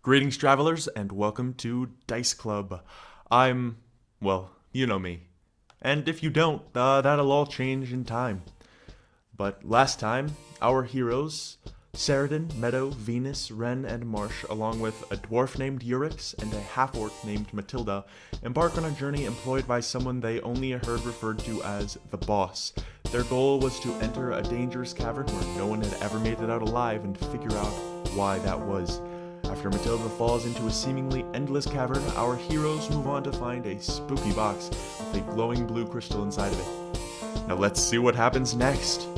Greetings, travelers, and welcome to Dice Club. Well, you know me. And if you don't, that'll all change in time. But last time, our heroes, Seredin, Meadow, Venus, Wren, and Marsh, along with a dwarf named Urix and a half-orc named Matilda, embark on a journey employed by someone they only heard referred to as the Boss. Their goal was to enter a dangerous cavern where no one had ever made it out alive and figure out why that was. After Matilda falls into a seemingly endless cavern, our heroes move on to find a spooky box with a glowing blue crystal inside of it. Now let's see what happens next.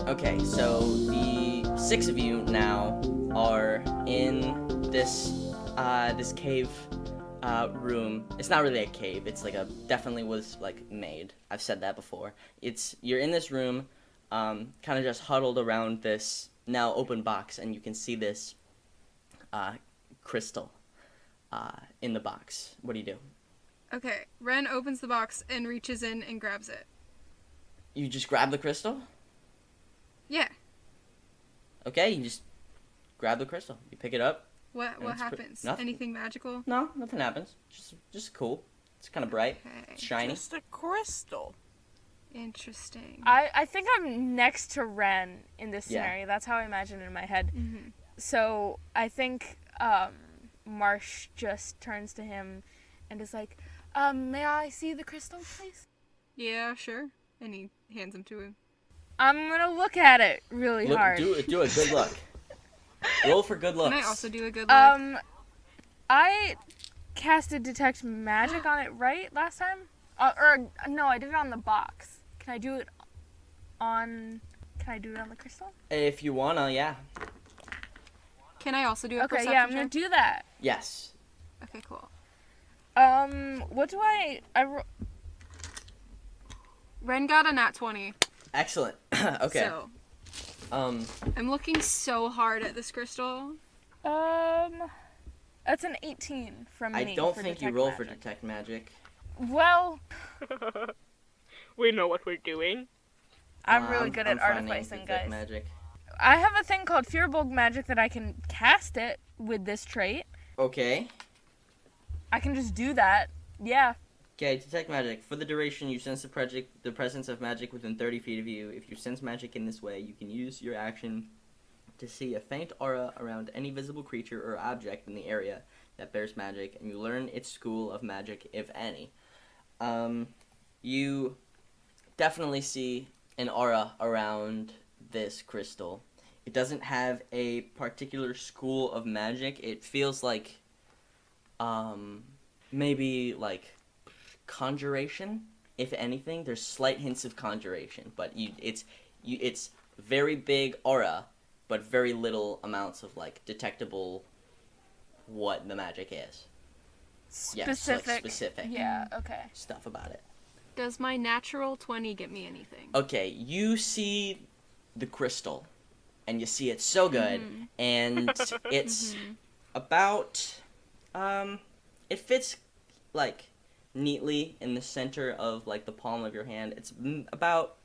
Okay, so the six of you now are in this cave room. It's not really a cave. It's like definitely was like made. I've said that before. You're in this room, kind of just huddled around this now open box, and you can see this crystal in the box. What do you do? Okay, Wren opens the box and reaches in and grabs it. You just grab the crystal? Yeah. Okay, you just grab the crystal. You pick it up. What happens? Nothing. Anything magical? No, nothing happens. Just cool. It's kind of bright. Okay. It's shiny. Just a crystal. Interesting. I think I'm next to Wren in this Yeah. scenario. That's how I imagine it in my head. Mm-hmm. So I think Marsh just turns to him and is like, may I see the crystal, please? Yeah, sure. And he hands him to him. I'm gonna look at it really hard. Do a good look. Roll for good looks. Can I also do a good look? I casted detect magic on it right last time? No, I did it on the box. Can I do it on the crystal? If you wanna, yeah. Can I also do a Okay, perception yeah, I'm gonna check? do that. Yes. Okay, cool. What do I Wren got a nat 20. Excellent. Okay. So, Um. I'm looking so hard at this crystal. That's an 18 from me. I don't for think you detect roll for magic. detect magic. Well, We know what we're doing. I'm really good I'm at finding artificing, detect guys. Magic. I have a thing called Fearbulk magic that I can cast it with this trait. Okay. I can just do that. Yeah. Okay, detect magic. For the duration, you sense the presence of magic within 30 feet of you. If you sense magic in this way, you can use your action to see a faint aura around any visible creature or object in the area that bears magic, and you learn its school of magic, if any. You definitely see an aura around this crystal. It doesn't have a particular school of magic. It feels like, maybe like conjuration, if anything. There's slight hints of conjuration, but it's very big aura, but very little amounts of like detectable what the magic is. Specific. Yes, like specific Yeah, okay. stuff about it. Does my natural 20 get me anything? Okay, you see the crystal, and you see it's so good, and it's about, it fits, like, neatly in the center of, like, the palm of your hand. It's about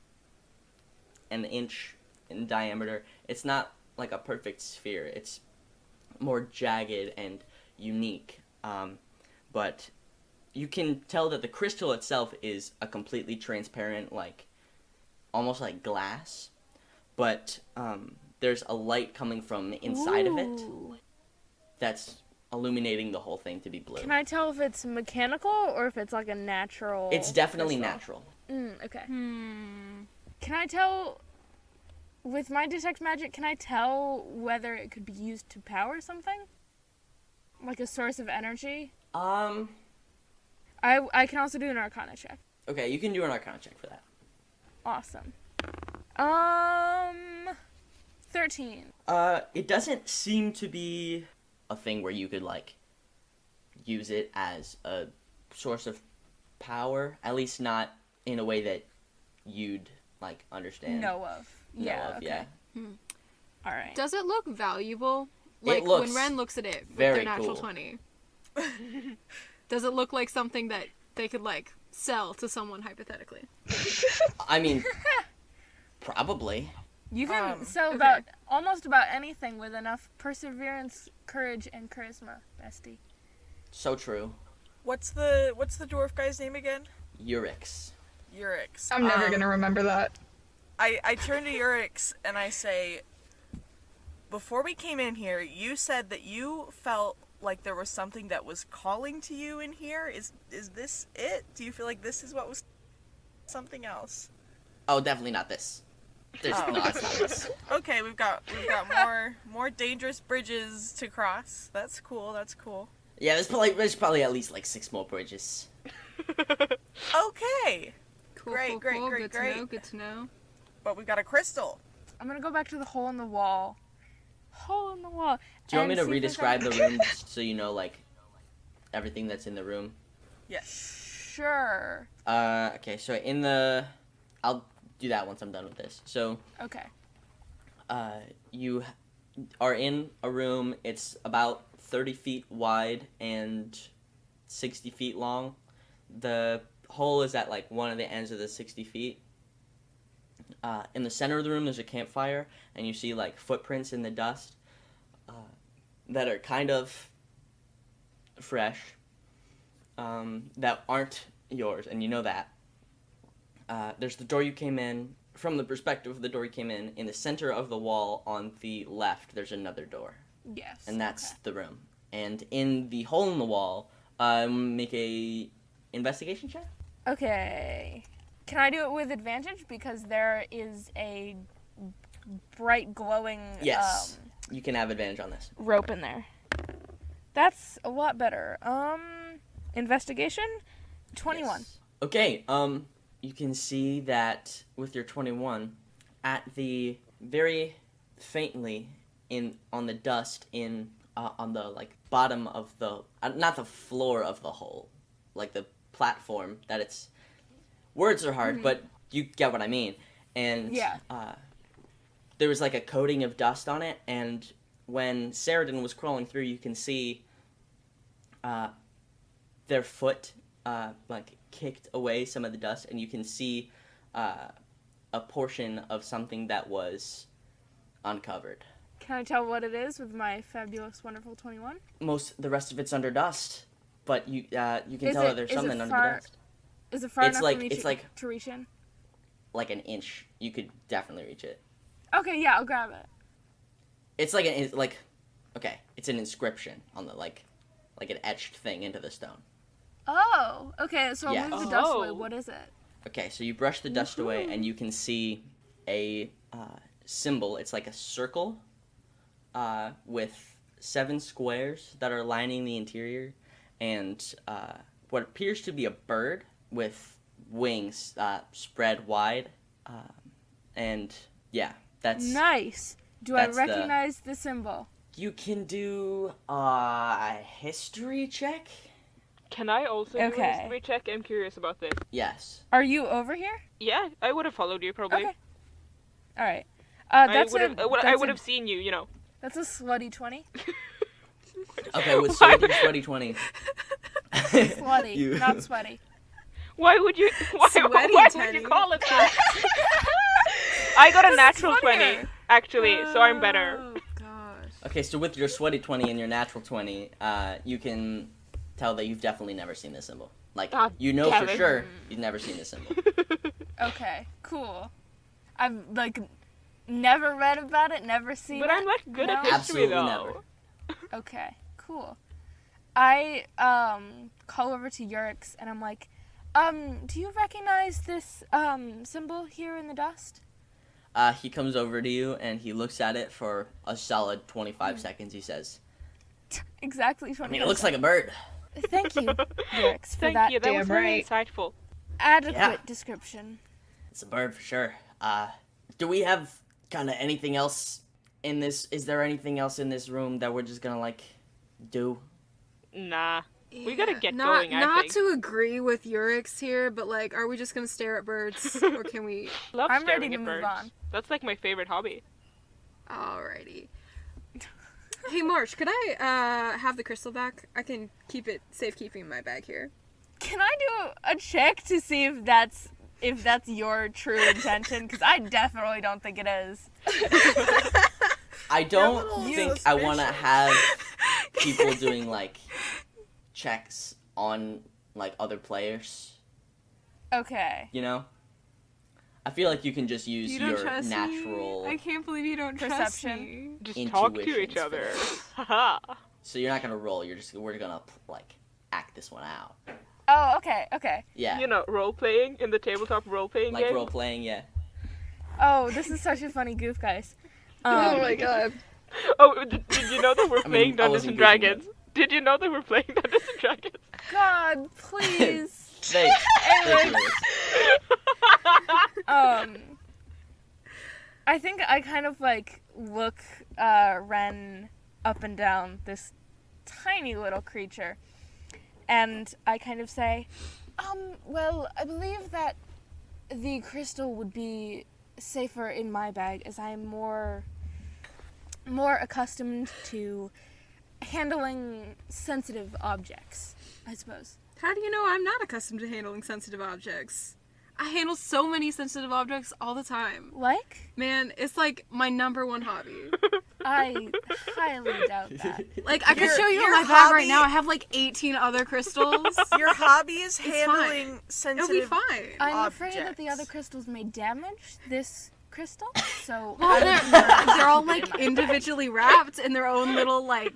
an inch in diameter. It's not, like, a perfect sphere. It's more jagged and unique, but you can tell that the crystal itself is a completely transparent, like, almost like glass, but there's a light coming from the inside of it that's illuminating the whole thing to be blue. Can I tell if it's mechanical or if it's like a natural? It's definitely crystal? natural. Okay. Can I tell, with my detect magic, can I tell whether it could be used to power something? Like a source of energy? I can also do an Arcana check. Okay, you can do an Arcana check for that. Awesome. 13. It doesn't seem to be a thing where you could, like, use it as a source of power. At least not in a way that you'd, like, understand. Know of. Yeah, okay. Yeah. All right. Does it look valuable? It Like, looks when Wren looks at it with very their natural cool. 20. Does it look like something that they could, like, sell to someone hypothetically? I mean, probably. You can sell okay. almost about anything with enough perseverance, courage, and charisma, bestie. So true. What's the dwarf guy's name again? Urix. Urix. I'm never gonna remember that. I turn to Urix and I say, before we came in here, you said that you felt like there was something that was calling to you in here. Is this it? Do you feel like this is what was something else? Oh, definitely not this. No, it's not this. Okay, we've got more dangerous bridges to cross. That's cool. Yeah, there's probably at least, like, 6 more bridges. Okay, Cool, Great, cool, great, cool. great, Good great. to know, good to know. but we've got a crystal. I'm gonna go back to the hole in the wall. Hole in the wall. Do you want me and to see if there's re-describe the any- room just so you know, like, everything that's in the room? Yes. Sure. Okay, so I'll do that once I'm done with this. So, Okay. you are in a room. It's about 30 feet wide and 60 feet long. The hole is at, like, one of the ends of the 60 feet. In the center of the room, there's a campfire, and you see, like, footprints in the dust that are kind of fresh, that aren't yours, and you know that. There's the door you came in. From the perspective of the door you came in the center of the wall on the left, there's another door, Yes. and that's okay. the room. And in the hole in the wall, make a investigation check. Okay. Can I do it with advantage because there is a bright glowing Yes, you can have advantage on this. rope in there? That's a lot better. Investigation 21. Yes. Okay, you can see that with your 21, at the very faintly on the dust on the, like, bottom of the not the floor of the hole, like the platform that it's. Words are hard, but you get what I mean. And Yeah. there was, like, a coating of dust on it, and when Seredin was crawling through, you can see their foot like, kicked away some of the dust, and you can see a portion of something that was uncovered. Can I tell what it is with my fabulous, wonderful 21? The rest of it's under dust, but you can Is tell it- that there's is it something under far- the dust. Is it far It's enough like- for me it's like- to reach in? Like an inch. You could definitely reach it. Okay, yeah, I'll grab it. It's like it's an inscription on the like an etched thing into the stone. Oh, okay, so Yeah. I'll move the dust away. Oh. What is it? Okay, so you brush the dust away, and you can see a symbol. It's like a circle with 7 squares that are lining the interior, and what appears to be a bird with wings spread wide. And yeah, that's... Nice. Do that's I the- recognize the symbol? You can do a history check? Can I also do a Okay. history check? I'm curious about this. Yes. Are you over here? Yeah, I would have followed you probably. Okay. All right. I That's would have. I that's would a- have seen you. You know. That's a slutty 20. Okay, with Why Seredin's 2020. Slutty, You- not sweaty. Why would you? Why Sweaty would Teddy. you call it that? I got a natural funnier. 20 actually, so I'm better. Oh, gosh. Okay, so with your sweaty 20 and your natural 20, you can tell that you've definitely never seen this symbol. Like, God you know damn for it. sure you've never seen this symbol. Okay, cool. I've, like, never read about it, never seen But it. I'm like good at No? history Absolutely though. never. Okay, cool. I, call over to Yurix and I'm like, do you recognize this, symbol here in the dust? He comes over to you and he looks at it for a solid 25 seconds. He says, Exactly I 20 mean, it looks like a bird. Thank you, Rex, for Thank that you. That was Damn very right. insightful. adequate Yeah. description. It's a bird for sure. Do we have kind of anything else in this? Is there anything else in this room that we're just gonna like do? Nah. We gotta get not, going, I Not think. to agree with Urix here, but like, are we just gonna stare at birds, or can we? Love I'm staring ready to at move birds. on. That's like my favorite hobby. Alrighty. Hey Marsh, could I have the crystal back? I can keep it safekeeping in my bag here. Can I do a check to see if that's your true intention? Because I definitely don't think it is. I don't little think I want to have people doing like checks on like other players. Okay. You know, I feel like you can just use You don't your trust natural. me? I can't believe you don't trust Perception. me. Just talk to Intuitions each other. for Haha. So you're not gonna roll. We're gonna like act this one out. Oh, okay. Yeah, You know, role playing in the tabletop role playing like game. role playing. Yeah. Oh, this is such a funny goof, guys. Oh my god. Oh, did you know that we're I playing mean, I Dungeons wasn't and goofing, Dragons? Did you know that we're playing Dungeons and Dragons? God, please. Thanks. Thank you, Liz. I think I kind of like look Wren up and down this tiny little creature, and I kind of say, well, I believe that the crystal would be safer in my bag, as I am more accustomed to handling sensitive objects, I suppose. How do you know I'm not accustomed to handling sensitive objects? I handle so many sensitive objects all the time. Like? Man, it's like my number one hobby. I highly doubt that. Like, I could Your- show you in your my bag right hobby- now. I have like 18 other crystals. Your hobby is fine. handling It'll be sensitive. fine. I'm afraid that the objects. other crystals may damage this crystal, so Well, they're all like individually wrapped in their own little like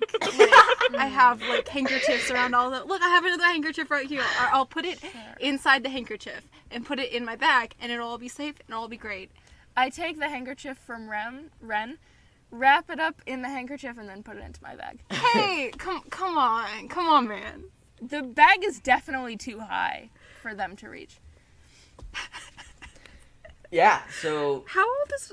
I have like handkerchiefs around all the. Look, I have another handkerchief right here. I'll put it inside the handkerchief and put it in my bag, and it'll all be safe and it'll all be great. I take the handkerchief from Wren, wrap it up in the handkerchief, and then put it into my bag. Hey, come on, man. The bag is definitely too high for them to reach. Yeah. So How old is?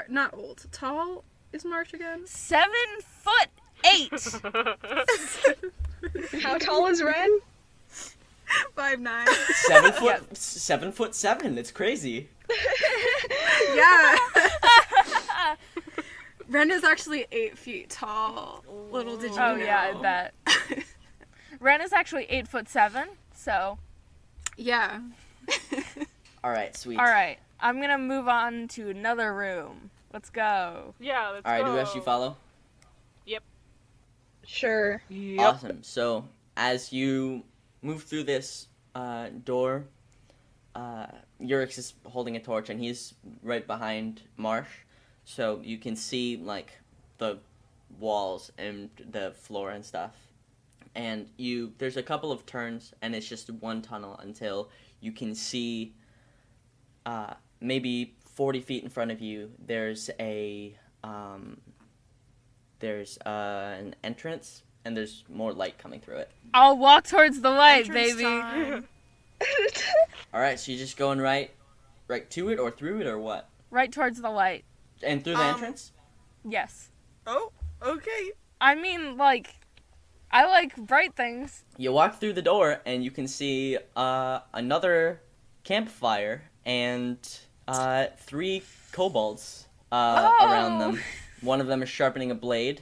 Not old. Tall is Marsh again? 7'8". How tall is Wren? 5'9". 7'7". It's crazy. Yeah. Ren is actually 8 feet tall. Little did you know. Oh yeah, I bet. Wren is actually 8'7", so. Yeah. All right. Sweet. All right, I'm gonna move on to another room. Let's go. Yeah, let's All right. go. Do rest you follow? Sure. Yep. Awesome. So as you move through this door, Urix is holding a torch, and he's right behind Marsh, so you can see like the walls and the floor and stuff. And there's a couple of turns, and it's just one tunnel until you can see maybe 40 feet in front of you. There's an entrance, and there's more light coming through it. I'll walk towards the light, Entrance baby. time. All right, so you're just going right to it, or through it, or what? Right towards the light. And through the entrance? Yes. Oh, okay. I mean, like, I like bright things. You walk through the door, and you can see another campfire and 3 kobolds around them. One of them is sharpening a blade,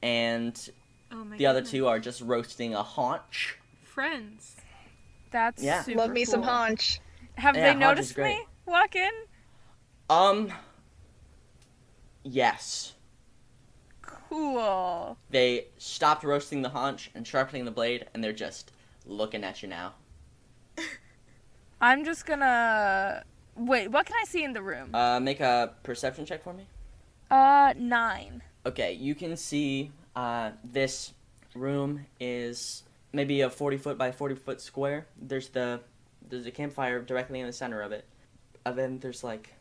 and Oh my the other goodness. 2 are just roasting a haunch. Friends. That's Yeah. super Love me some cool. haunch. Have Yeah, they haunch is noticed great. me walk in? Yes. Cool. They stopped roasting the haunch and sharpening the blade, and they're just looking at you now. I'm just gonna... Wait, what can I see in the room? Make a perception check for me. 9. Okay, you can see this room is maybe a 40-foot by 40-foot square. There's a campfire directly in the center of it. And then there's like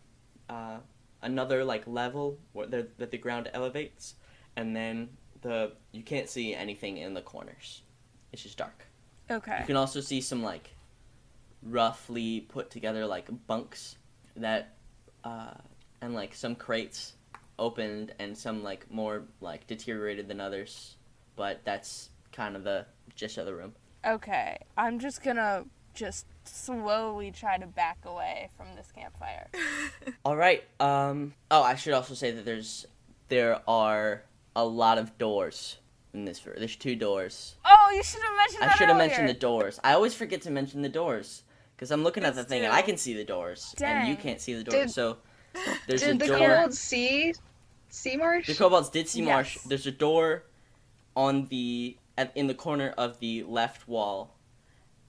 another like level that the ground elevates, and then you can't see anything in the corners. It's just dark. Okay. You can also see some like roughly put together like bunks that and like some crates opened and some like more like deteriorated than others, but that's kind of the gist of the room. Okay. I'm just gonna slowly try to back away from this campfire. All right. I should also say that there are a lot of doors in this. There's 2 doors. Oh, you should have mentioned that I should have earlier. mentioned the doors. I always forget to mention the doors because I'm looking at the thing and I too. can see the doors and you Dang. can't see the doors. So there's a Did the door. kobolds see Marsh? The kobolds did see Marsh. Yes. There's a door in the corner of the left wall,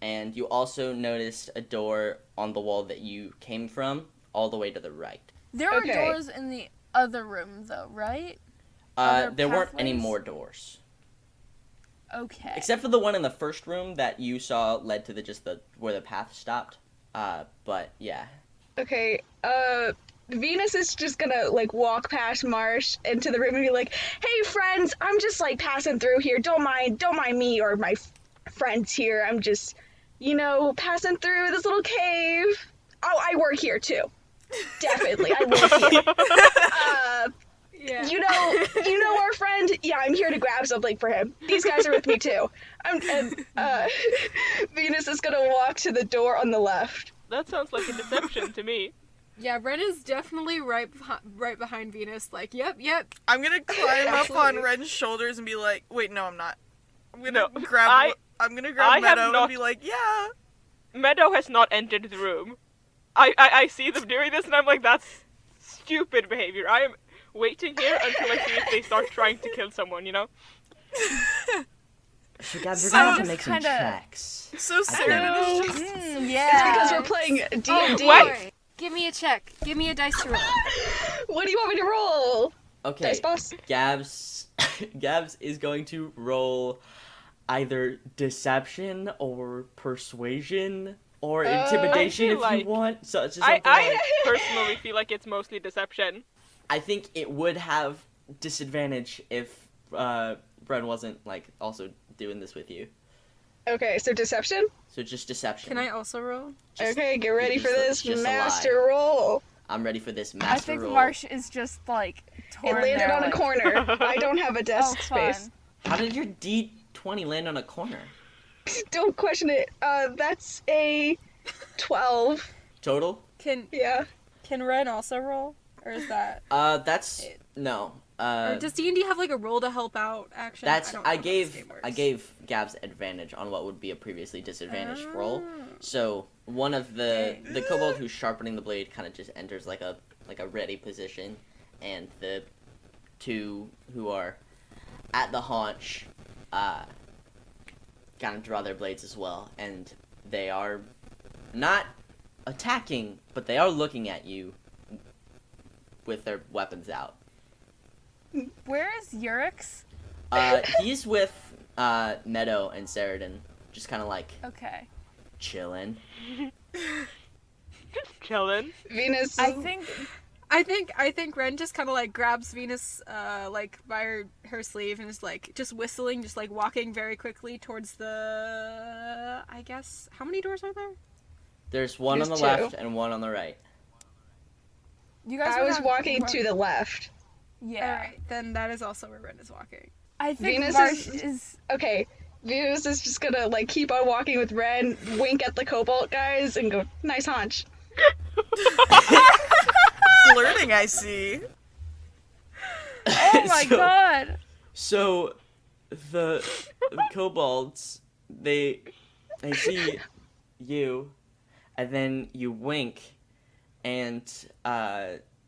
and you also noticed a door on the wall that you came from, all the way to the right. There were Okay. doors in the other room, though, right? Other There weren't any pathways? more doors, Okay. except for the one in the first room that you saw led to where the path stopped. But yeah, Okay, Venus is just gonna, like, walk past Marsh into the room and be like, hey, friends, I'm just, like, passing through here. Don't mind me or my friends here. I'm just, passing through this little cave. Oh, I work here, too. Definitely, I work here. Yeah. You know our friend? Yeah, I'm here to grab something for him. These guys are with me, too. Venus is gonna walk to the door on the left. That sounds like a deception to me. Yeah, Wren is definitely right behind Venus. Like, yep. I'm gonna climb up on Absolutely. Wren's shoulders and be like, wait, no, I'm not. I'm gonna No, grab I have Meadow not- and be like, yeah. Meadow has not entered the room. I see them doing this and I'm like, that's stupid behavior. I am waiting here until I see if they start trying to kill someone, you know? so guys, we're So- gonna have to make some kinda- checks. So Seredin is just... Yeah. Because we're playing D&D. Wait. Give me a check. Give me a dice to roll. What do you want me to roll? Okay, Dice boss? Gabs is going to roll either deception or persuasion or intimidation I if feel like- you want. So it's just something I like, personally feel like it's mostly deception. I think it would have disadvantage if Wren wasn't like also doing this with you. Okay, so deception? So just deception. Can I also roll? Just- Okay, get ready for this just a lie. master roll. I'm ready for this I master think roll. Marsh is just, like, It torn landed there, on a like- corner. I don't have a desk Oh, space. fun. How did your D20 land on a corner? Don't question it. That's a 12. Total? Can Yeah. Wren also roll? Or is that... That's no. or does D&D have, like, a roll to help out action? That's don't know how this game I works. gave Gabs advantage on what would be a previously disadvantaged roll. So one of the kobold who's sharpening the blade kind of just enters like a ready position, and the 2 who are at the haunch kind of draw their blades as well, and they are not attacking, but they are looking at you with their weapons out. Where is Urix? He's with Meadow and Seredin, just kind of like Okay. chilling. Chillin'. Venus. I think Wren just kind of like grabs Venus like by her sleeve and is like just whistling, just like walking very quickly towards the, I guess, how many doors are there? There's one on the There's left two. and one on the right. You guys I were was on- walking to the left. Yeah. Alright, then that is also where Wren is walking. I think Venus Marsh is- is... Okay, Venus is just gonna, like, keep on walking with Wren, wink at the Cobalt guys, and go, nice haunch. Flirting, I see. Oh my god! So the kobolds they see you, and then you wink, and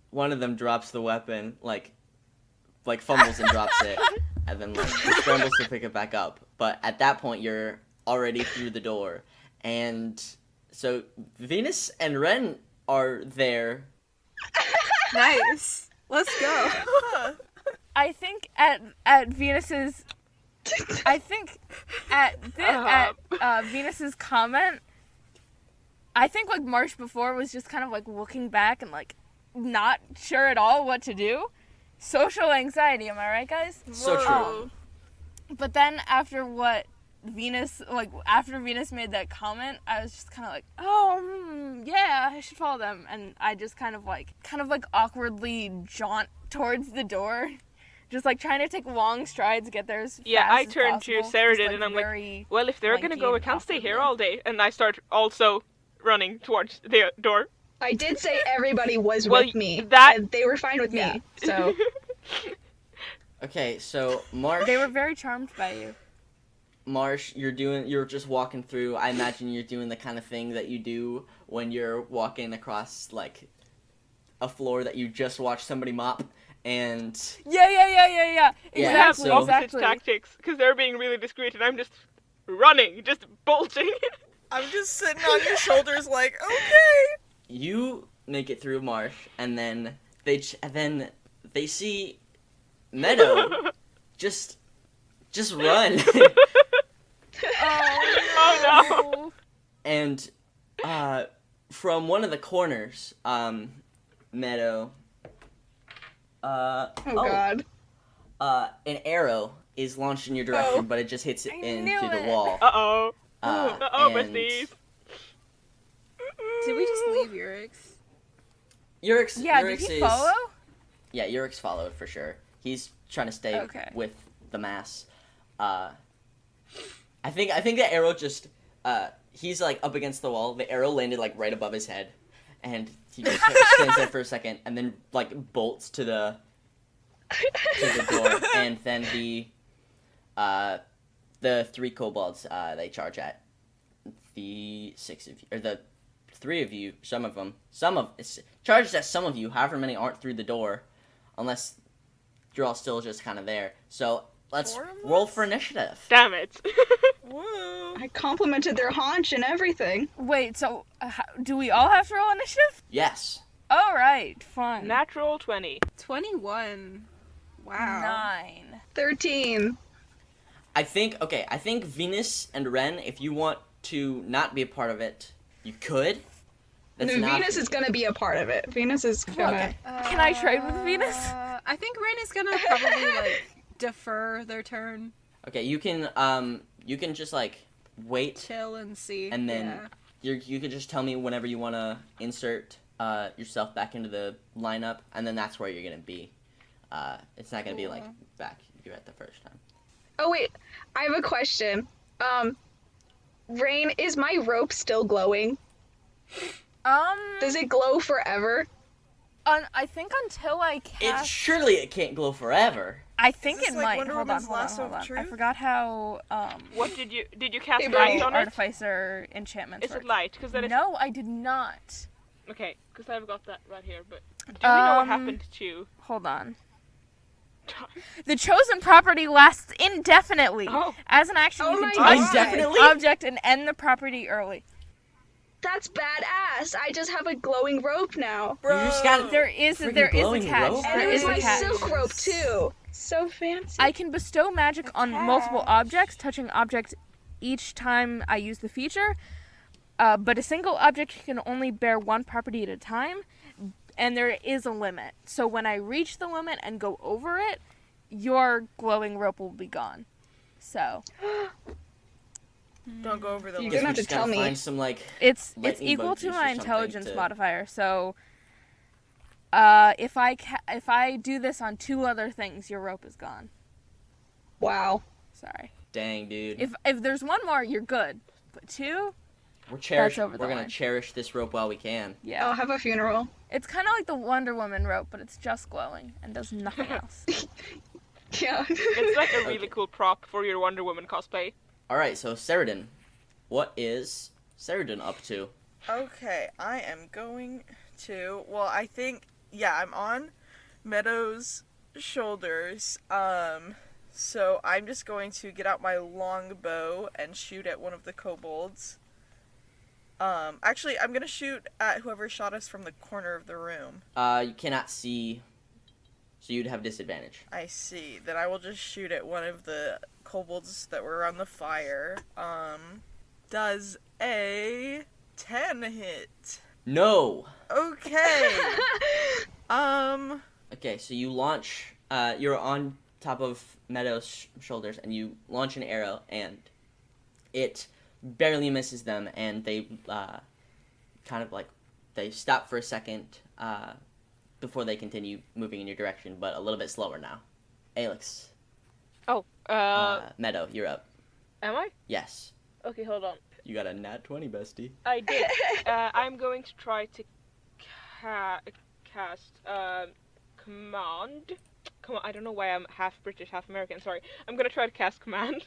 one of them drops the weapon, like fumbles and drops it, and then like scrambles to pick it back up. But at that point, you're already through the door, and so Venus and Wren are there. Nice. Let's go. I think at Venus's... I think at Venus's comment, I think like Marsh before was just kind of like looking back and like not sure at all what to do. Social anxiety, am I right, guys? So true. But then after what Venus, like, after Venus made that comment, I was just kind of like, oh, yeah, I should follow them. And I just kind of awkwardly jaunt towards the door. Just, like, trying to take long strides to get there as Yeah, fast I as turn possible. to Seredin Just, and I'm very like, well, if they're gonna lanky go, we and can't stay here awkwardly. all day. And I start also running towards the door. I did say everybody was Well, with me. that- And they were fine with Yeah. me. So Okay, so Marsh. They were very charmed by you. Marsh, you're just walking through. I imagine you're doing the kind of thing that you do when you're walking across, like, a floor that you just watched somebody mop, and Yeah. Yeah, We have so- opposite tactics, because they're being really discreet and I'm just running, just bolting. I'm just sitting on your shoulders like, okay. you make it through Marsh, and then they see Meadow just run. Oh, no. And from one of the corners, Meadow, oh god. an arrow is launched in your direction, Oh. but it just hits it I into knew the it. wall. Uh-oh. Uh-oh, And besties. Did we just leave Urix? Urix, Yeah, Urix did he is, follow? Yeah, Urix followed for sure. He's trying to stay Okay. with the mass. I think the arrow just he's like up against the wall. The arrow landed like right above his head, and he just stands there for a second, and then like bolts to the door, and then the 3 kobolds they charge at the 6 of you, or the 3 of you. It's charged at some of you. However many aren't through the door, unless you're all still just kind of there. So let's 4 of roll us? for initiative. Damn it. Woo. I complimented their haunch and everything. Wait, so do we all have to roll initiative? Yes. All right, fine. Natural 20. 21. Wow. 9. 13. I think Venus and Wren, if you want to not be a part of it, you could. That's an Venus option. is gonna be a part of it. Venus is gonna. Okay. Can I trade with Venus? I think Wren is gonna probably like defer their turn, Okay, you can just like wait, chill and see. and then you could just tell me whenever you want to insert yourself back into the lineup, and then that's where you're gonna be. It's not gonna be like back you're at the first time. Oh wait, I have a question. Rain, is my rope still glowing? Does it glow forever? I think until I cast. Surely it can't glow forever. I think Is it this like might. Wonder Hold on, Woman's hold on, Lasso hold of on. I Truth? forgot how What did you cast Hey, light Brady. on it? artificer enchantments Is work. it light? Because then it's... No, I did not. Okay, because I've got that right here, but do we know what Um, happened to... Hold on. The chosen property lasts indefinitely. Oh. As an action, Oh you my can God. choose Indefinitely? an object and end the property early. That's badass. I just have a glowing rope now. You just got There is Freaking a glowing catch. rope? And There it was is a my catch. silk rope too. So fancy. I can bestow magic on multiple objects, touching objects each time I use the feature. But a single object can only bear one property at a time, and there is a limit. So when I reach the limit and go over it, your glowing rope will be gone. So Don't go over the You're Guess gonna we have to just gotta tell me. find some like it's lightning equal bug to juice or my something intelligence to- modifier. So if I do this on 2 other things, your rope is gone. Wow. Sorry. Dang, dude. If there's 1 more, you're good. But 2, We're over the gonna line. cherish this rope while we can. yeah. I'll have a funeral. It's kind of like the Wonder Woman rope, but it's just glowing and does nothing else. Yeah. It's like a really Okay. cool prop for your Wonder Woman cosplay. All right, so Seredin, what is Seredin up to? Okay, I am going to. Well, I think I'm on Meadow's shoulders. So I'm just going to get out my longbow and shoot at one of the kobolds. Actually, I'm gonna shoot at whoever shot us from the corner of the room. You cannot see, so you'd have disadvantage. I see. Then I will just shoot at one of the kobolds that were on the fire. Does a 10 hit? No. Okay. Okay, so you launch. You're on top of Meadow's shoulders, and you launch an arrow, and it barely misses them, and they kind of like they stop for a second before they continue moving in your direction, but a little bit slower now. Alex. Oh, Meadow, you're up. am I? Yes. Okay, hold on. You got a nat 20, bestie. I did. I'm going to try to cast command. Come on, I don't know why I'm half British, half American. Sorry. I'm gonna try to cast command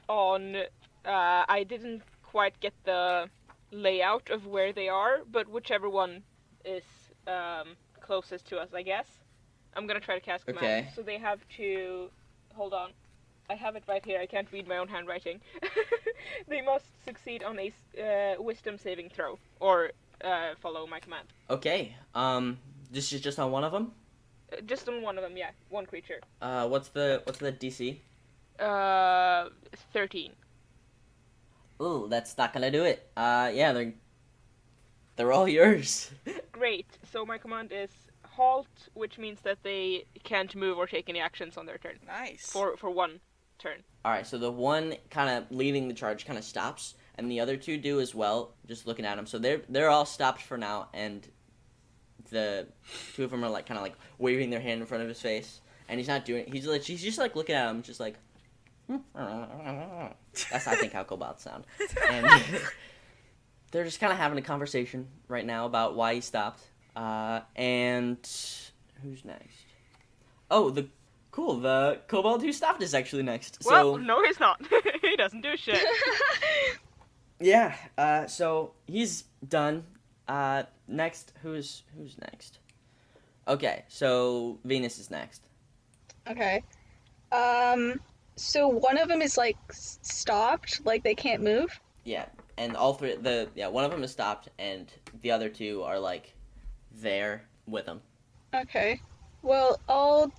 on. I didn't quite get the layout of where they are, but whichever one is closest to us, I guess. I'm gonna try to cast command. Okay. So they have to. Hold on. I have it right here. I can't read my own handwriting. They must succeed on a wisdom saving throw or follow my command. Okay. This is just on one of them. Just on one of them, yeah. One creature. What's the DC? 13. Ooh, that's not gonna do it. Yeah, they're all yours. Great. So my command is halt, which means that they can't move or take any actions on their turn. Nice. For one turn. All right, so the one kind of leading the charge kind of stops, and the other two do as well. Just looking at them, so they're all stopped for now, and the two of them are like kind of like waving their hand in front of his face, and he's not doing. He's just like looking at him, just like. That's I think how kobolds sound, and they're just kind of having a conversation right now about why he stopped. And who's next? Oh, the kobold who stopped is actually next. Well, So no, he's not. He doesn't do shit. yeah, so he's done. Next, who's next? Okay, so Venus is next. Okay. So one of them is like stopped, like they can't move. Yeah, and all three, one of them is stopped, and the other two are like there with him. Okay. Well, I'll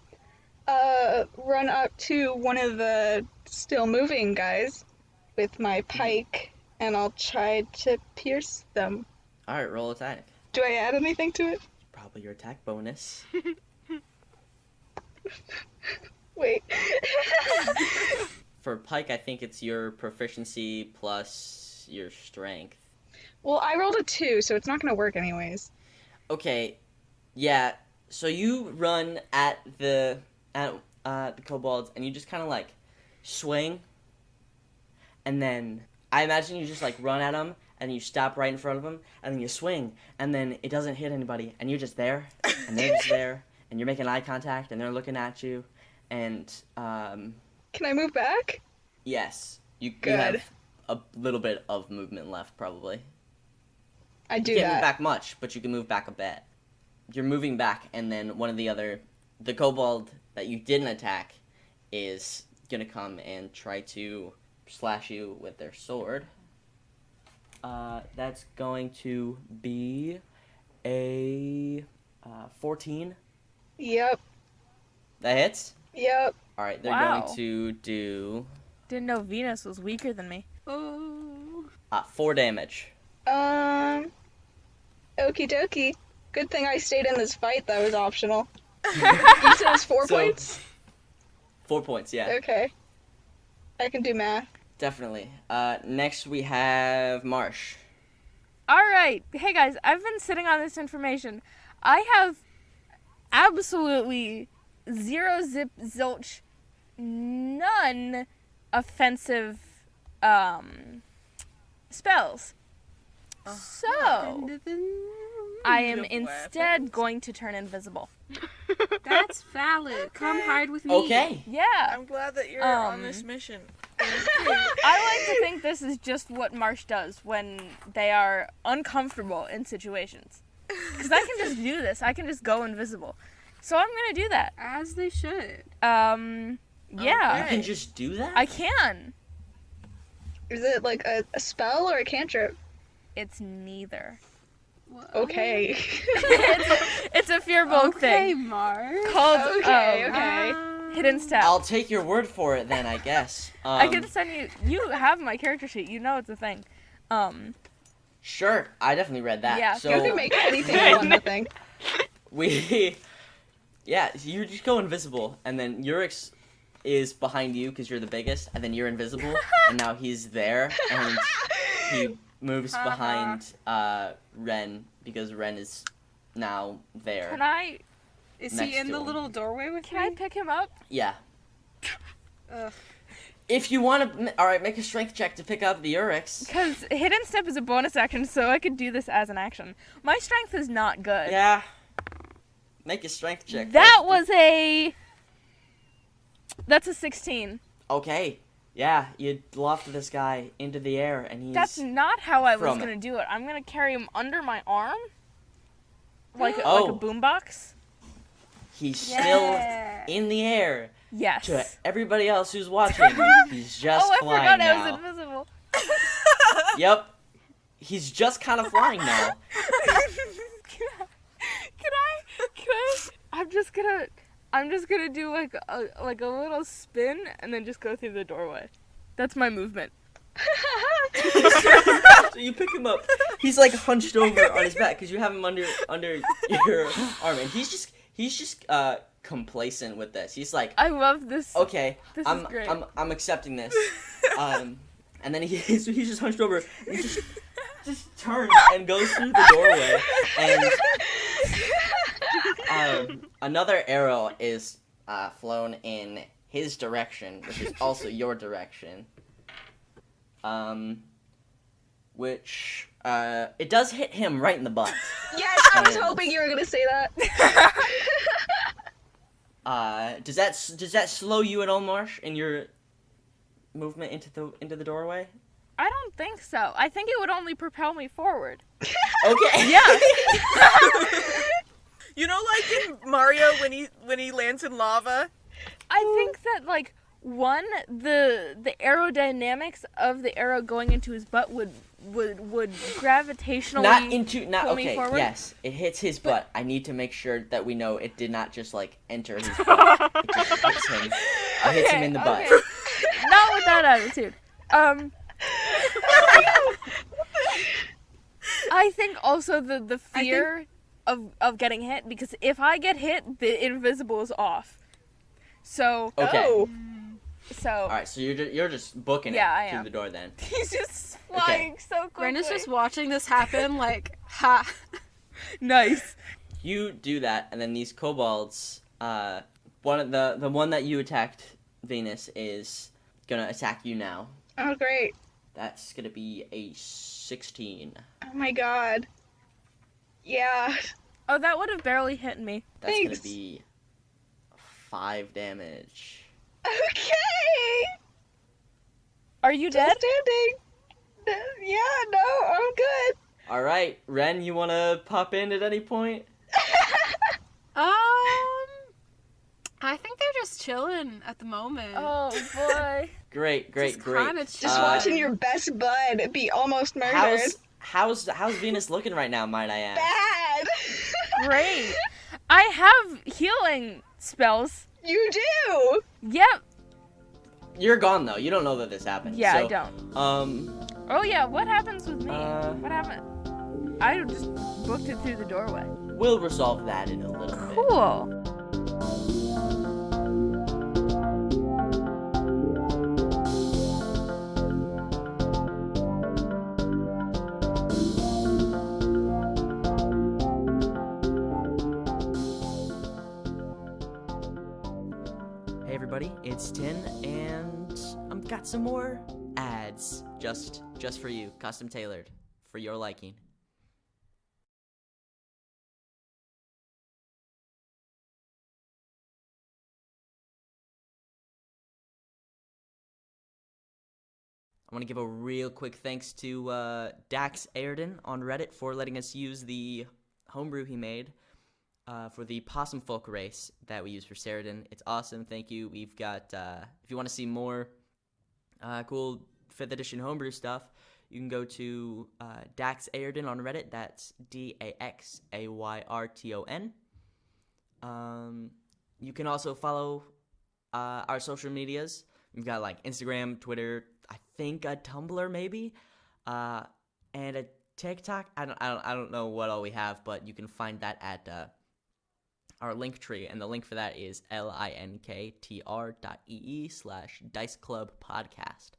run up to one of the still moving guys with my pike, and I'll try to pierce them. All right, roll attack. Do I add anything to it? Probably your attack bonus. Wait. For pike, I think it's your proficiency plus your strength. Well, I rolled a 2, so it's not gonna work anyways. Okay, yeah. So you run at the kobolds, and you just kind of like swing, and then I imagine you just like run at them, and you stop right in front of them, and then you swing, and then it doesn't hit anybody, and you're just there, and they're just there, and you're making eye contact, and they're looking at you, and Can I move back? yes, you Good. have a little bit of movement left, probably. I do You can't move that. back much, but you can move back a bit. You're moving back, and then the kobold that you didn't attack is gonna come and try to slash you with their sword. That's going to be a 14. Yep. That hits? Yep. Alright, they're Wow. going to do Didn't know Venus was weaker than me. Oh. 4 damage. Okie dokie. Good thing I stayed in this fight. That was optional. You said it was 4 So- points? 4 points, yeah. Okay. I can do math. Definitely. Next we have Marsh. Alright, hey guys, I've been sitting on this information. I have absolutely zero zip zilch none offensive spells. So I am Good instead weapons. going to turn invisible. That's valid. Come hide with me. Okay. Yeah. I'm glad that you're on this mission. I like to think this is just what Marsh does when they are uncomfortable in situations. Because I can just do this. I can just go invisible. So I'm going to do that. As they should. Yeah. You can just do that? I can. Is it like a spell or a cantrip? It's neither. Okay. It's a fearbolt Okay, thing Mark. called Okay. Hidden Step. I'll take your word for it then, I guess. I can send you. You have my character sheet. You know it's a thing. Sure, I definitely read that. Yeah. So You can make anything you want, I think. we, yeah, you just go invisible, and then Urix is behind you because you're the biggest, and then you're invisible, and now he's there, and he moves behind Wren because Wren is now there. Can I? Is Next he in to the him. little doorway with Can I me? pick him up? Yeah. Ugh. If you want to, all right, make a strength check to pick up the Urix. Because hidden step is a bonus action, so I could do this as an action. My strength is not good. Yeah. Make a strength check. That was a. That's a 16. Okay. Yeah, you loft this guy into the air, and he's. That's not how I was from- gonna do it. I'm gonna carry him under my arm, like a Oh. boombox. He's Yeah. still in the air. Yes. To everybody else who's watching, he's just Oh, I flying forgot now. I was invisible. Yep. He's just kind of flying now. Can I? I'm just gonna do like a little spin and then just go through the doorway. That's my movement. So you pick him up. He's like hunched over on his back because you have him under your arm, and he's just complacent with this. He's like, I love this. okay, This I'm is great. I'm accepting this. And then he's just hunched over. And he just turns and goes through the doorway, and another arrow is flown in his direction, which is also your direction. Which it does hit him right in the butt. Yes, I was hoping you were gonna say that. Does that slow you at all, Marsh, in your movement into the doorway? I don't think so. I think it would only propel me forward. Okay. Yeah. You know, like in Mario when he lands in lava. I think that like the aerodynamics of the arrow going into his butt would gravitationally pull me okay. forward. Yes, it hits his butt. I need to make sure that we know it did not just like enter his butt. It just hits him. It hits him in the butt. Okay. Not with that attitude. I think also the fear of getting hit, because if I get hit, the invisible is off. So Okay. Oh. All right. So you're just booking Yeah, it I through am. the door then. he's just flying so quickly. Ren is just watching this happen, like, ha. nice. You do that, and then these kobolds. One of the one that you attacked, Venus, is gonna attack you now. Oh, great. That's gonna be a 16. Oh my god. Yeah. Oh, that would have barely hit me. That's Thanks. gonna be 5 damage. Okay. Are you Still dead? standing. Yeah, no, I'm good. All right, Wren, you wanna pop in at any point? I think they're just chilling at the moment. Oh boy. Great. Just kinda Just Uh, watching your best bud be almost murdered. How's Venus looking right now, might I ask? Bad. Great. I have healing spells. You do. Yep. You're gone though. You don't know that this happened. Yeah, so, I don't. Oh yeah, what happens with me? Uh, What happened? I just booked it through the doorway. We'll resolve that in a little bit. Cool. Hey everybody, it's Tin, and I've got some more ads just for you, custom tailored for your liking. I want to give a real quick thanks to Seredin on Reddit for letting us use the homebrew he made for the possum folk race that we use for Seredin. It's awesome. Thank you. We've got, if you want to see more cool 5th edition homebrew stuff, you can go to Seredin on Reddit. That's DaxAYRTON. You can also follow our social medias. We've got like Instagram, Twitter, I think a Tumblr maybe, and a TikTok. I don't know what all we have, but you can find that our link tree, and the link for that is linktr.ee/DiceClubPodcast.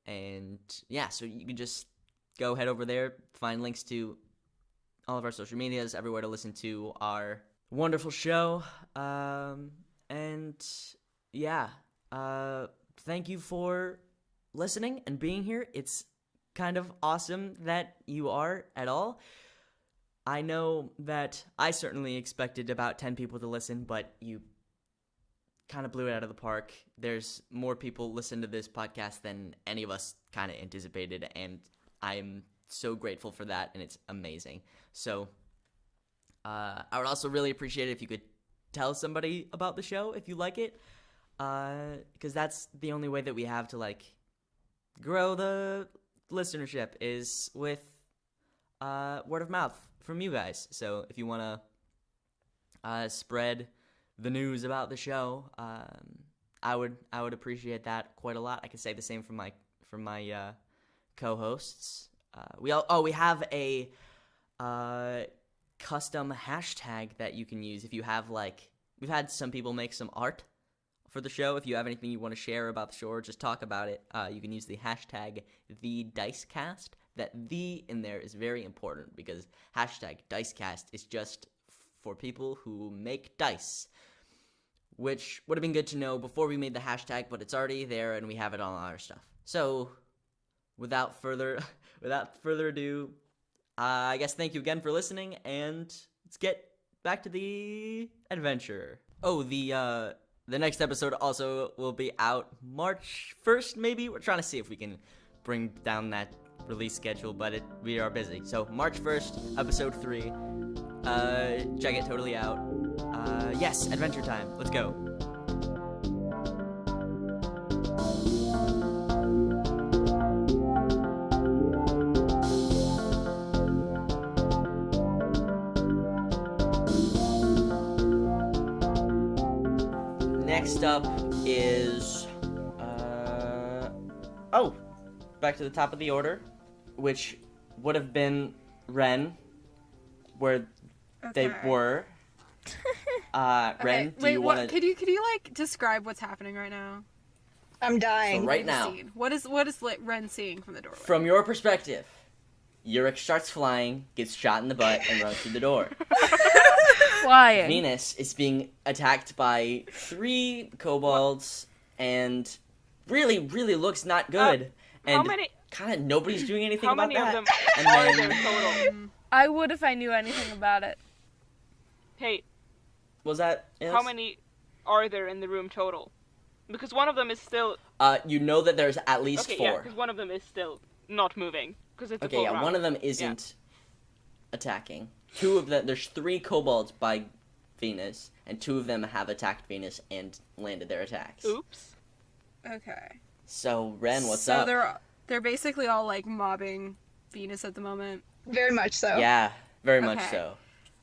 And yeah, so you can just go head over there, find links to all of our social medias, everywhere to listen to our wonderful show. And yeah, thank you for listening and being here. It's kind of awesome that you are at all. I know that I certainly expected about 10 people to listen, but you kind of blew it out of the park. There's more people listen to this podcast than any of us kind of anticipated, and I'm so grateful for that, and it's amazing. So I would also really appreciate it if you could tell somebody about the show if you like it, because that's the only way that we have to like grow the listenership is with word of mouth from you guys. So if you want to spread the news about the show, I would appreciate that quite a lot. I can say the same from my co-hosts. We have a custom hashtag that you can use if you have we've had some people make some art for the show. If you have anything you want to share about the show or just talk about it, you can use the hashtag #TheDiceCast. That "the" in there is very important because hashtag DiceCast is just for people who make dice, which would have been good to know before we made the hashtag, but it's already there and we have it on all our stuff. So without further ado, I guess thank you again for listening, and let's get back to the adventure. Oh, the next episode also will be out March 1st, maybe? We're trying to see if we can bring down that release schedule, but we are busy. So March 1st, episode 3. Check it totally out. Yes, adventure time. Let's go. Next up is back to the top of the order, which would have been Wren, where they were. Wren, do you want to? Could you describe what's happening right now? I'm dying. So right now, what is Wren seeing from the doorway? From your perspective, Yurik starts flying, gets shot in the butt, and runs through the door. Flying. Venus is being attacked by 3 kobolds, and really looks not good. How And many? kind of nobody's doing anything How about many that. of them And are then, there total? I would if I knew anything about it. Hey, was that? how many are there in the room total? Because one of them is still. You know that there's at least Okay, 4. yeah, because one of them is still not moving. Because it's a Okay, full yeah, round. one of them isn't attacking. 2 of them, there's 3 kobolds by Venus, and 2 of them have attacked Venus and landed their attacks. Oops. Okay. So, Wren, what's so up? they're basically all mobbing Venus at the moment. Very much so. Yeah, very much Okay. so.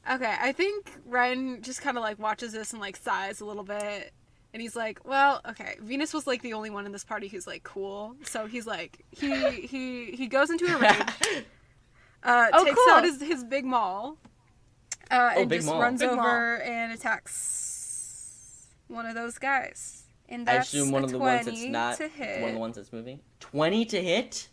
Okay, I think Wren just kind of watches this and sighs a little bit, and he's like, "Well, okay." Venus was the only one in this party who's cool, so he's he goes into a rage, takes cool. out his big maul, and big just maul. runs Big over and attacks one of those guys. And I that's assume one a of the ones that's 20 not to hit. one of the ones that's moving. 20 to hit?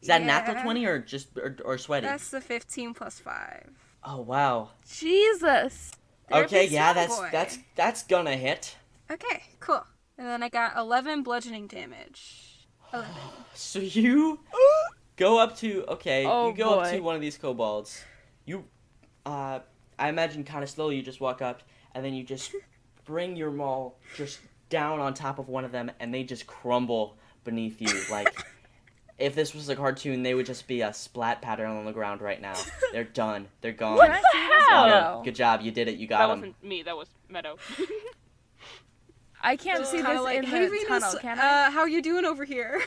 Is that natural Yeah. 20 or just or sweaty? That's the 15 plus 5. Oh wow. Jesus. They're a Okay, big yeah, strong boy. that's gonna hit. Okay, cool. And then I got 11 bludgeoning damage. 11. So you go up to up to one of these kobolds. You I imagine kind of slowly you just walk up and then you just bring your maul just down on top of one of them and they just crumble beneath you if this was a cartoon, they would just be a splat pattern on the ground right now. They're done. They're gone. Can I see this Meadow, now? good job. You did it. You That got them. wasn't me. That was Meadow. I can't see this Kinda in hey the Venus, tunnel, can I? how you doing over here?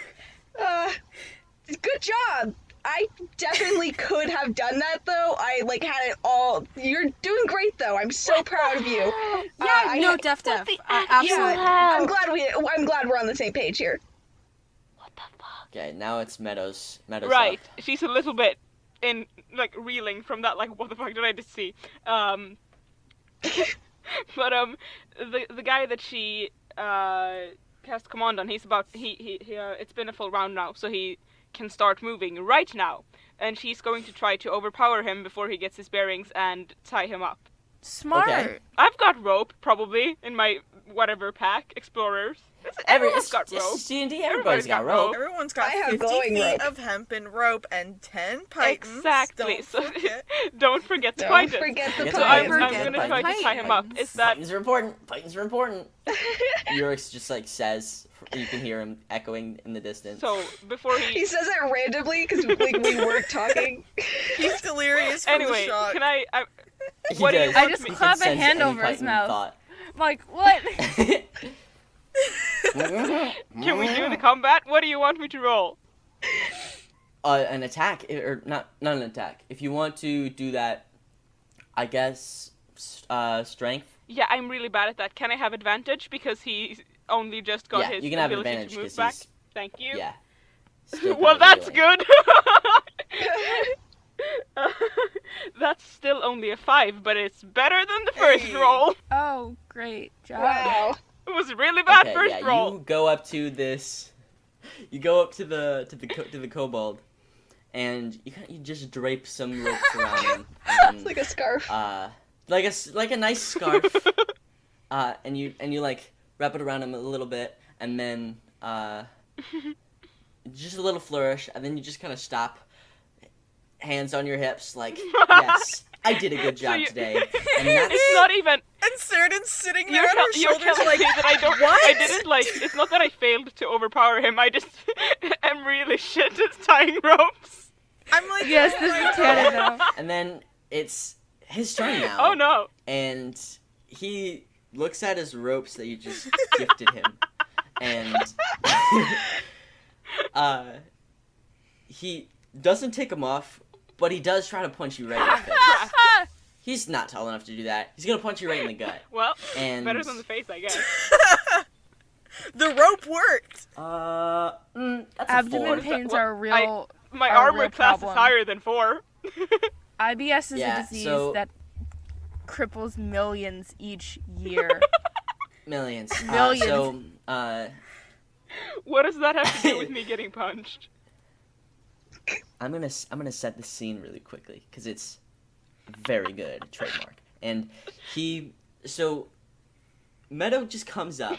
Good job. I definitely could have done that though. I had it all. You're doing great though. I'm so proud of you. Yeah, no, def. Absolutely. I'm glad we're on the same page here. Okay, now it's Meadow's Right. up. She's a little bit reeling from that. What the fuck did I just see? But the guy that she cast command on, he's about he it's been a full round now, so he can start moving right now, and she's going to try to overpower him before he gets his bearings and tie him up. Smart. Okay. I've got rope probably in my whatever pack, explorers. Everyone's got rope. It's D&D. Everybody's got rope. Everyone's got I have 50 glowing feet rope. of hempen rope and 10 pythons. Exactly. Don't So forget. don't forget the Don't pythons. forget the Forget So the I'm pythons. pythons. gonna try to tie him up. Is that Pythons are important. Pythons are important. Yurix just like says, you can hear him echoing in the distance. so? Before He he. says it randomly because like we weren't talking. He's delirious from the Anyway, shock. can I He what do you does. I want just me? He clap can a sense hand any over his Python mouth. thought. Like, what? Can we do the combat? What do you want me to roll? An attack, or not an attack. If you want to do that, I guess, strength. Yeah, I'm really bad at that. Can I have advantage because he only just got Yeah, his you can have ability advantage to move because back? he's, Thank you. yeah. Still Well, kind of that's melee. good. That's still only a 5, but it's better than the first Hey. roll. Oh, great job. Wow. It was a really bad Okay, first yeah, roll. you go up to this. You go up to the kobold, and you just drape some ropes around him. And, It's like a scarf. like a nice scarf. And you like wrap it around him a little bit, and then just a little flourish, and then you just kind of stop, hands on your hips, like, yes, I did a good job you- today, and that's It's not even. And Seredin's sitting there You're, on her you're shoulders telling like, me that I don't. what? I didn't like. It's not that I failed to overpower him. I just am really shit at tying ropes. I'm like, Yes, oh this my is canon God. now. and then it's his turn now. Oh no! And he looks at his ropes that you just gifted him, and he doesn't take them off, but he does try to punch you right in the face. He's not tall enough to do that. He's gonna punch you right in the gut. Well, And better than the face, I guess. The rope worked. That's a Abdomen 4. pains Well, are real. My A armor real class problem. is higher than 4. IBS is Yeah, a disease so- that cripples millions each year. Millions. Millions. What does that have to do with me getting punched? I'm gonna set the scene really quickly because it's very good trademark. And Meadow just comes up,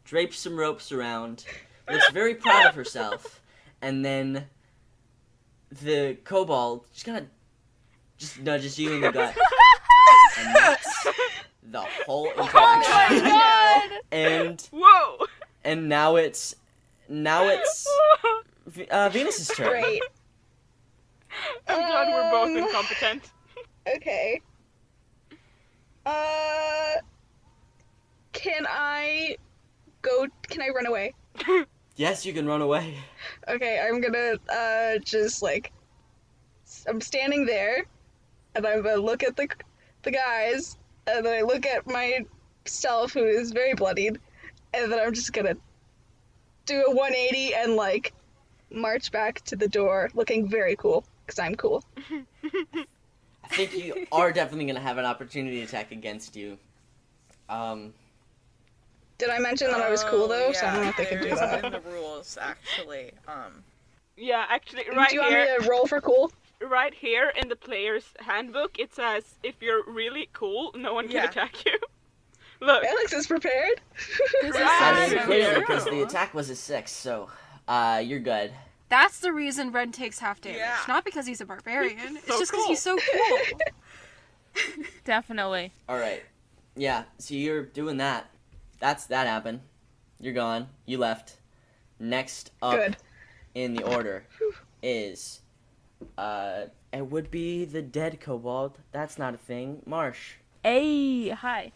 drapes some ropes around, looks very proud of herself, and then the kobold just nudges you in the gut, and that's the whole Oh interaction. my god! Whoa! And now it's Venus's turn. Great. I'm glad we're both Um, incompetent. Okay. Can I run away? Yes, you can run away. Okay, I'm gonna just like I'm standing there, and I'm gonna look at the guys, and then I look at myself who is very bloodied, and then I'm just gonna do a 180 and like march back to the door, looking very cool because I'm cool. I think you are definitely gonna have an opportunity attack against you. Did I mention that I was cool though? So I don't know if they can do there's that. in the rules, actually. Yeah, actually, right Do you want here, me to roll for cool? right here in the player's handbook, it says if you're really cool, no one can Yeah. attack you. Look, Alex is prepared. This is I mean, so clearly, true. because the attack was a 6, so you're good. That's the reason Wren takes half damage. Yeah. Not because he's a barbarian. It's So just because cool. he's so cool. Definitely. All right. Yeah. So you're doing that. That happened. You're gone. You left. Next up Good. in the order is it would be the dead kobold. That's not a thing. Marsh. Hey, hi.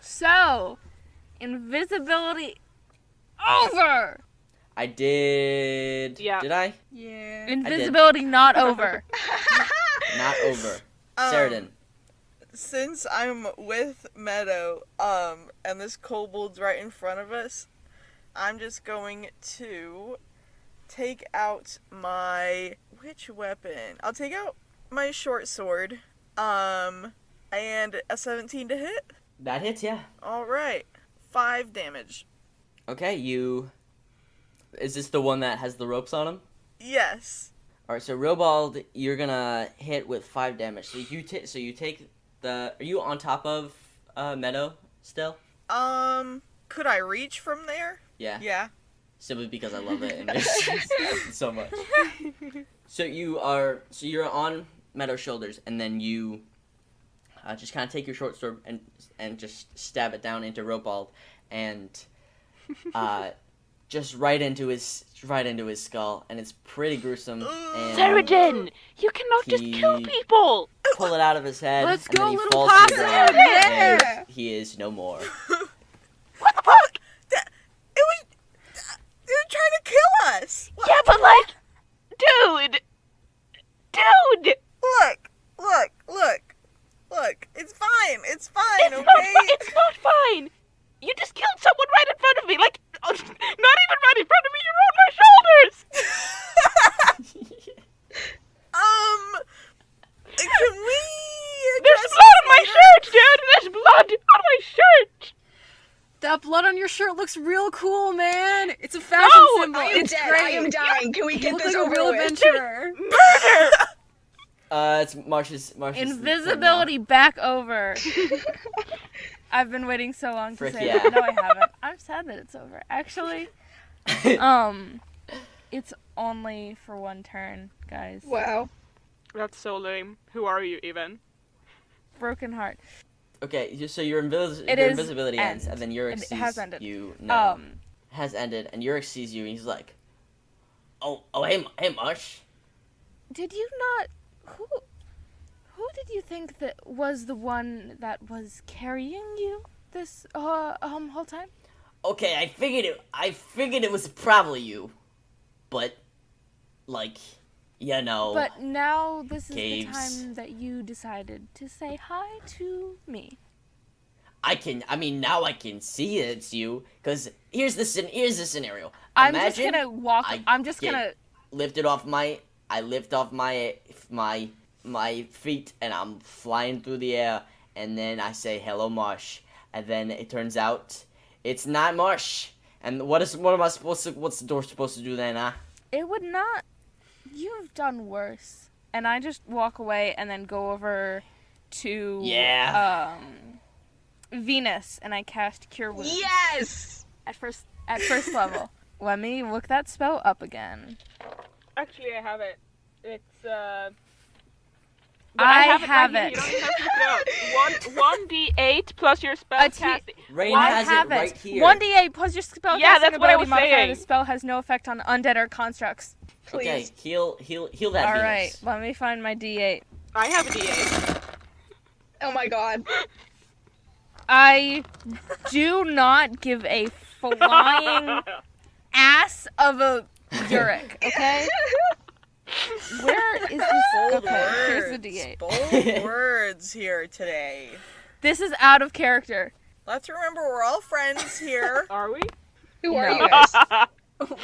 So, invisibility over. I did. Yeah. Did I? Yeah. Invisibility not over. Not over. Seredin. Since I'm with Meadow, and this kobold's right in front of us, I'm just going to take out which weapon? I'll take out my short sword, And a 17 to hit? That hits, yeah. Alright. 5 damage. Okay, Is this the one that has the ropes on him? Yes. Alright, so Robald, you're gonna hit with 5 damage. So you take the... Are you on top of Meadow still? Could I reach from there? Yeah. Yeah. Simply because I love it and it's so much. So you're on Meadow's shoulders, and then you just kind of take your short sword and just stab it down into Robald, and just right into his skull, and it's pretty gruesome. And Seredin, you cannot just kill people. Pull it out of his head. Let's and go, then he little falls to the possum! ground, Yeah! and he is no more. What the fuck? It was... They were trying to kill us! What? Yeah, but like, dude. Look. It's fine, It's okay? It's not fine. You just killed someone right in front of me. Like, not even right in front of me. You're on my shoulders. Can we... There's blood on my shirt, dude. There's blood on my shirt. That blood on your shirt looks real cool, man. It's a fashion symbol. I am It's dead. great. I am dying. Can we You get look this like a over real with? adventurer. Murder. It's Marsh's Invisibility back over. I've been waiting so long to Frick say yeah. that. No, I haven't. I'm sad that it's over. Actually, it's only for one turn, guys. Wow. That's so lame. Who are you even? Broken heart. Okay, so your It is invisibility ends, end. and then Yurik It sees has ended. you. No, has ended, and Yurik sees you, and he's like, "Oh, hey, Marsh." Did you not? Who did you think that was the one that was carrying you this whole time? Okay, I figured it was probably you, but like, you know. But now this is Caves. the time that you decided to say hi to me. Now I can see it's you, cause here's the scenario. I'm Imagine just gonna walk. I'm just gonna. I lift off my feet, and I'm flying through the air, and then I say, "Hello, Marsh," and then it turns out it's not Marsh. And what's the door supposed to do then, huh? It would not. You've done worse. And I just walk away and then go over to Venus, and I cast Cure Wounds Yes! at first level. Let me look that spell up again. Actually, I have it. It's I have have right it. here. You don't have to look it up. 1d8 plus your spell casting. Rain I has have it right here. 1d8 plus your spell Yeah, casting that's what I ability was modifier. saying. The spell has no effect on undead or constructs. Okay, Please. heal that All Venus. right, let me find my d8. I have a d8. Oh my god. I do not give a flying ass of a Yurik, okay? Where is this? Bold Okay, here's words. the d8. Bold words here today. This is out of character. Let's remember we're all friends here. Are we? Who are No. you guys?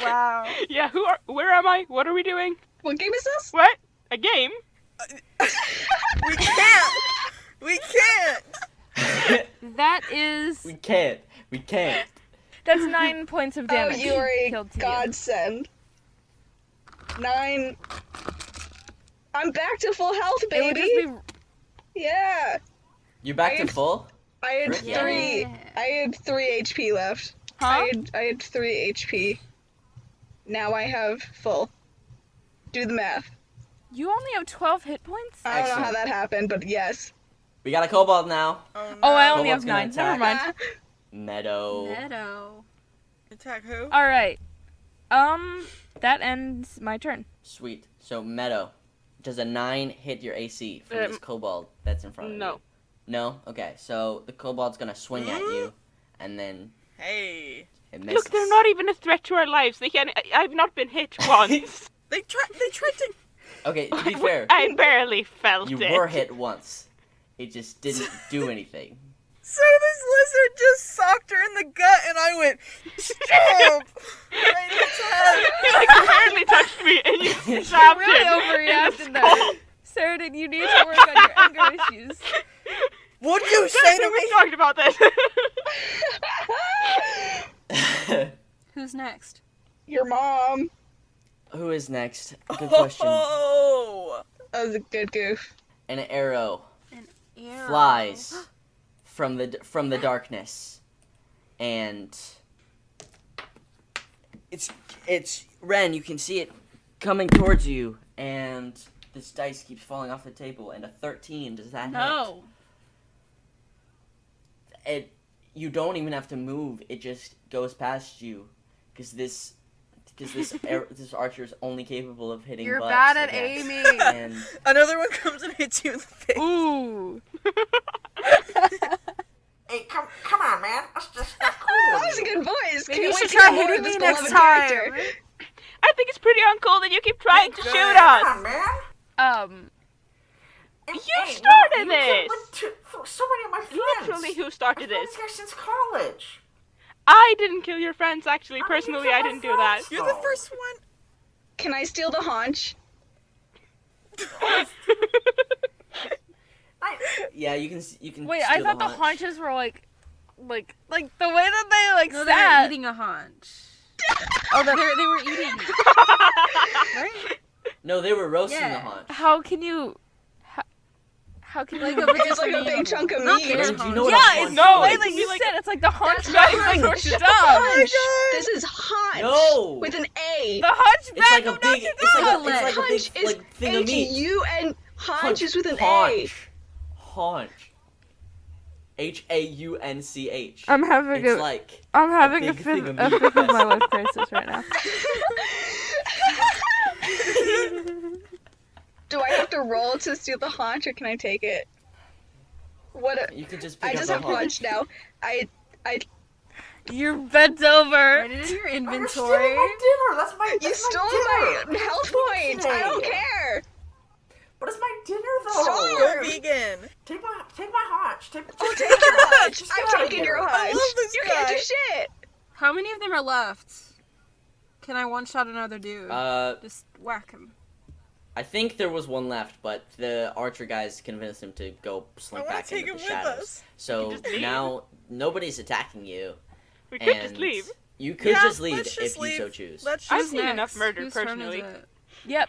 Wow. Yeah, where am I? What are we doing? What game is this? What? A game? We can't! That is... We can't. That's 9 points of damage. Oh, you are a killed to godsend. 9. I'm back to full health, you. It would baby. just be... Yeah. You're back I to had- full? I had Frick yeah. 3. Yeah. I had 3 HP left. Huh? I had 3 HP. Now I have full. Do the math. You only have 12 hit points? I don't know how Excellent. that happened, but yes. We got a kobold now. Oh, no. Oh, I only Kobold's have gonna 9. Never attack. mind. Meadow. Meadow. Attack who? Alright. That ends my turn. Sweet. So, Meadow, does a 9 hit your AC from this kobold that's in front of no. you? No? Okay, so the kobold's gonna swing at you, and then Hey. it misses. Look, they're not even a threat to our lives. I've not been hit once. They tried to... Okay, to be fair, I barely felt you it. were hit once. It just didn't do anything. So this lizard just socked her in the gut and I went, stomp! Right in its head. He like barely touched me, and you stabbed Really him. overreacted there. Seredin, you need to work on your anger issues. What'd you say to We me? talked about this. Who's next? Your mom. Who is next? Good question. Oh! That was a good goof. An arrow Arrow. flies from the darkness, and it's Wren. You can see it coming towards you, and this dice keeps falling off the table. And a 13. Does that hit? No. You don't even have to move. It just goes past you, because this archer is only capable of hitting. You're butts, bad at I guess. aiming. And Another one comes and hits you in the face. Ooh. hey, come on, man. That's just not That cool. was a good voice. Maybe Can't you wait should to try get more hitting of this me next beloved time. character. I think it's pretty uncool that you keep trying to Good. shoot us. man. You started this. So many of my Literally, who started this? here since college. I didn't kill your friends, actually. Personally, I didn't do that. You're the first one. Can I steal the haunch? Yeah, you can. Wait, I steal thought the haunch. haunches were like the way that they like No, they were sat. eating a haunch. Oh, they were eating. Right? No, they were roasting Yeah. the haunch. How can you? How can Like you? a It's like a big chunk of Not meat. their Wren, do you know what Yeah, a it's haunch the no, way is? that you said. It's like the haunch That's bag not is haunch. Notre Dame. Haunch. This is haunch. No. With an A. The haunch It's bag like a of big. Notre It's like a Haunch big is like thing of meat. H-U-N. Haunch is with an A. Haunch. Haunch. Haunch. I'm having It's like. I'm having a a big fifth thing of of meat my festival. life crisis right now. Do I have to roll to steal the haunch, or can I take it? You can just pick I up just the have haunch. haunch now. You're bent over. Write it in your inventory. dinner. That's my. You stole my health points. I don't care. But it's my dinner Sure. Go vegan. Take my haunch. Take I'll take your haunch. Just I'm get out of taking here. your I haunch. love this You can't do guy. shit. How many of them are left? Can I one-shot another dude? Just whack him. I think there was one left, but the archer guys convinced him to go I slink want back to take into him the with shadows. us. So just leave. now nobody's attacking you. We could just and leave. You could Yeah, just leave let's just if you so leave. choose. Let's I've just seen Who's enough next? murder, Whose turn personally. is it? Yep.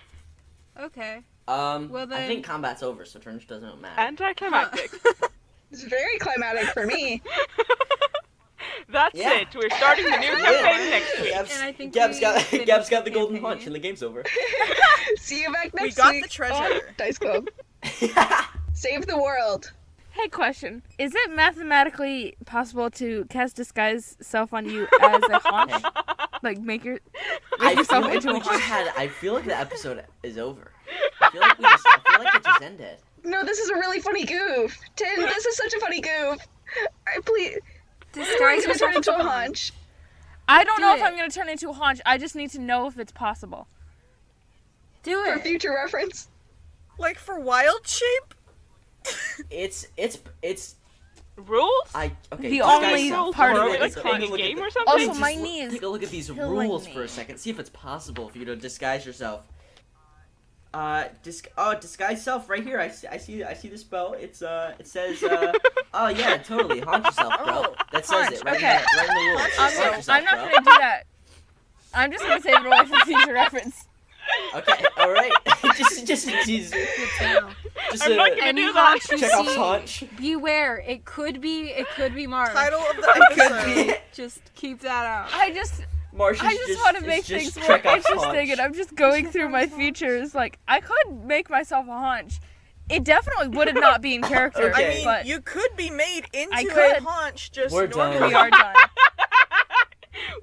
Okay. Well, Well, I then- think combat's over, so turns doesn't matter. Anticlimactic. It's very climatic for me. That's Yeah. it. We're starting the new campaign next week. Gab's, And I think Gab's we got finished Gab's got the the golden campaign. haunch, and the game's over. See you back next We got week the treasure. on Dice Club. Save the world. Hey, question. Is it mathematically possible to cast disguise self on you as a haunch? Like, make yourself into a we just haunch? had. I feel like the episode is over. I feel like it just ended. No, this is a really funny goof. Tin, this is such a funny goof. Please. Disguise Gonna turn into a haunch. I don't know Do if I'm it. going to turn into a haunch. I just need to know if it's possible. Do For it. future reference. Like for wild shape? It's Rules? okay. The disguise only self. part Take a of look it at is the- fun. take a look at game the- or something? Also, just my knee is Take a look at these killing rules me. for a second. See if it's possible for you to disguise yourself. Disguise self right here. I see the spell. It says oh yeah, totally. Haunt yourself, bro. Oh, that says haunt. it right Okay. in the rules. Haunt yourself, I'm not bro. going to do that. I'm just going to save it away for future reference. Okay, all right. just I'm not gonna Any do that. haunch you check off see, haunch. beware. It could be Marsh. Title of the episode. Just keep that out. I just Marsh I just want to is make just things more check off interesting, haunch. and I'm just going through my features. Like, I could make myself a haunch. It definitely would not be in character, Okay. I mean, but you could be made into I a could. haunch just We're done. normally. we are done.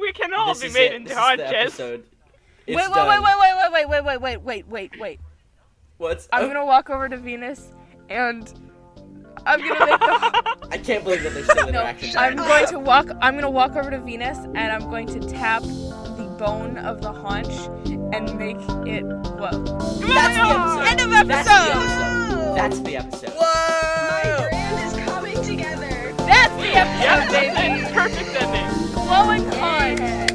We can all This be is made it. into This is the haunches. episode. It's Wait. What's? I'm gonna walk over to Venus, and I'm gonna make the. I can't believe that there's still No, interaction. I'm gonna walk over to Venus, and I'm going to tap the bone of the haunch and make it glow. That's the episode. End of That's the episode. episode. That's the episode. Whoa! My brand is coming together. That's the Yep, episode, baby. that's perfect ending. Glowing haunch.